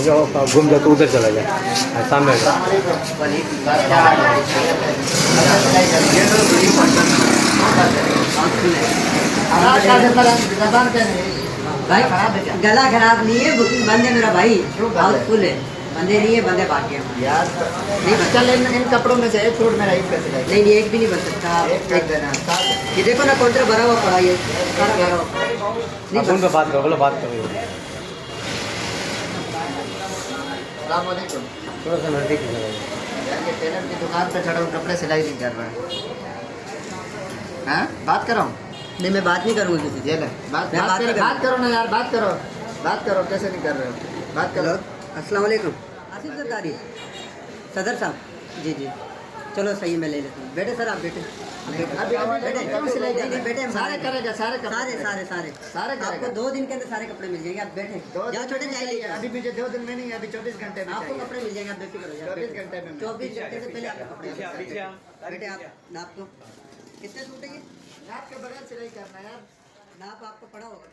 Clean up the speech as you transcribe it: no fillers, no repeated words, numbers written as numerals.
जो घूम जा तो उधर चला जाए सामने का। भाई गला खराब नहीं है, बुकिंग बंद है मेरा भाई, हाउसफुल है, बंदे नहीं है, बंदे बाकी हैं यार। नहीं चल इन कपड़ों में से एक सूट मेरा एक पैसे नहीं नहीं, एक भी नहीं बन सकता। एक कर देना। ये देखो ना काउंटर भरा हुआ पड़ा, ये सारा भरा हुआ नहीं फोन पे बात करो, बोलो बात करो। अस्सलामुअलैकुम। थोड़ा सा नजदीक यार ये टेलर की दुकान पे खड़ा हूँ, कपड़े सिलाई नहीं कर रहा है। हाँ बात कर रहा हूँ। नहीं, मैं बात नहीं करूँगा किसी से। ये ले बात मैं बात नहीं बात करो ना यार, बात करो कैसे नहीं कर रहे हो, बात करो। अस्सलाम वालेकुम। आसिफ सरदारी सदर साहब। जी जी चलो सही, मैं ले लेता हूँ। बैठे सर, आप बैठे बैठे सारे करेगा, सारे सारे सारे सारे सारे आपको 2 दिन के अंदर सारे कपड़े मिल जाएंगे, आप बैठे यहाँ छोटे जाइए। अभी मुझे 2 दिन में नहीं, अभी 24 घंटे में आपको कपड़े मिल जाएंगे, आप बेफिक्र हो जाइए। 24 घंटे में 24 घंटे से पहले आपको कपड़े बेटे। आप नाप को कितने सूट है ये? नाप के बगैर सिलाई करना यार। नाप आपको पड़ा होगा।